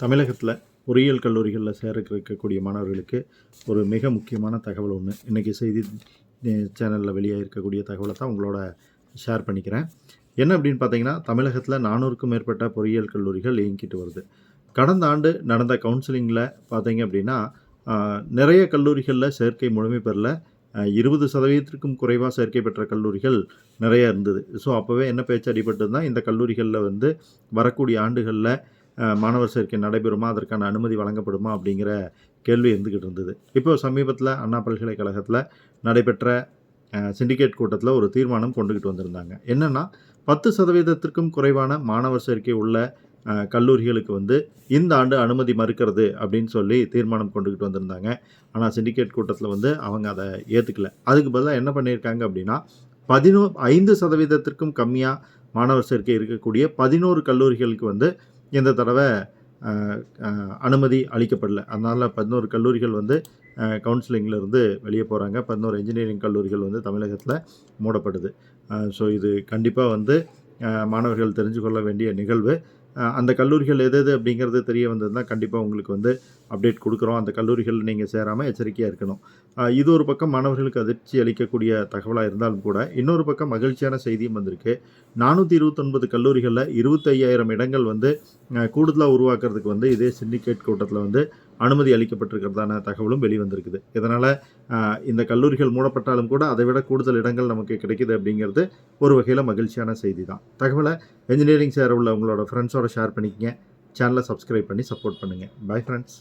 தமிழகத்தில் பொறியியல் கல்லூரிகளில் இருக்கக்கூடிய மாணவர்களுக்கு ஒரு மிக முக்கியமான தகவல் ஒன்று இன்றைக்கி செய்தி சேனலில் வெளியாக இருக்கக்கூடிய தகவலை தான் உங்களோட ஷேர் பண்ணிக்கிறேன். என்ன அப்படின்னு பார்த்தீங்கன்னா, தமிழகத்தில் 400க்கும் மேற்பட்ட பொறியியல் கல்லூரிகள் இயங்கிட்டு வருது. கடந்த ஆண்டு நடந்த கவுன்சிலிங்கில் பார்த்தீங்க அப்படின்னா, நிறைய கல்லூரிகளில் சேர்க்கை முழுமை பெறல. 20% குறைவாக சேர்க்கை பெற்ற கல்லூரிகள் நிறையா இருந்தது. ஸோ அப்போவே என்ன பேச்சு அடிபட்டதுன்னா, இந்த கல்லூரிகளில் வந்து வரக்கூடிய ஆண்டுகளில் மாணவர் சேர்க்கை நடைபெறுமா, அதற்கான அனுமதி வழங்கப்படுமா அப்படிங்கிற கேள்வி இருந்துக்கிட்டு இருந்தது. இப்போ சமீபத்தில் அண்ணா பல்கலைக்கழகத்தில் நடைபெற்ற சிண்டிகேட் கூட்டத்தில் ஒரு தீர்மானம் கொண்டுக்கிட்டு வந்திருந்தாங்க. என்னென்னா, 10%க்கும் குறைவான மாணவர் சேர்க்கை உள்ள கல்லூரிகளுக்கு வந்து இந்த ஆண்டு அனுமதி மறுக்கிறது அப்படின்னு சொல்லி தீர்மானம் கொண்டுக்கிட்டு வந்திருந்தாங்க. ஆனால் சிண்டிகேட் கூட்டத்தில் வந்து அவங்க அதை ஏற்றுக்கல. அதுக்கு பதிலாக என்ன பண்ணியிருக்காங்க அப்படின்னா, 5%க்கும் கம்மியாக மாணவர் சேர்க்கை இருக்கக்கூடிய 11 கல்லூரிகளுக்கு வந்து இந்த தடவை அனுமதி அளிக்கப்படல. அதனால் 11 கல்லூரிகள் வந்து கவுன்சிலிங்கிலிருந்து வெளியே போகிறாங்க. 11 இன்ஜினியரிங் கல்லூரிகள் வந்து தமிழகத்தில் மூடப்படுது. ஸோ இது கண்டிப்பாக வந்து மாணவர்கள் தெரிஞ்சு கொள்ள வேண்டிய நிகழ்வு. அந்த கல்லூரிகள் எது அப்படிங்கிறது தெரிய வந்ததுன்னா கண்டிப்பாக உங்களுக்கு வந்து அப்டேட் கொடுக்குறோம். அந்த கல்லூரிகள் நீங்கள் சேராமல் எச்சரிக்கையாக இருக்கணும். இது ஒரு பக்கம் மாணவர்களுக்கு அதிர்ச்சி அளிக்கக்கூடிய தகவலாக இருந்தாலும் கூட, இன்னொரு பக்கம் மகிழ்ச்சியான செய்தியும் வந்திருக்கு. 429 கல்லூரிகளில் 25,000 இடங்கள் வந்து கூடுதலாக உருவாக்குறதுக்கு வந்து இதே சிண்டிகேட் கூட்டத்தில் வந்து அனுமதி அளிக்கப்பட்டிருக்கிறதான தகவலும் வெளிவந்திருக்குது. இதனால் இந்த கல்லூரிகள் மூடப்பட்டாலும் கூட அதை விட கூடுதல் இடங்கள் நமக்கு கிடைக்குது அப்படிங்கிறது ஒரு வகையில் மகிழ்ச்சியான செய்தி தான். தகவலை இன்ஜினியரிங் சேர உள்ள உங்களோட ஃப்ரெண்ட்ஸோட ஷேர் பண்ணிக்கங்க. சேனலை சப்ஸ்கிரைப் பண்ணி சப்போர்ட் பண்ணுங்கள். Bye friends.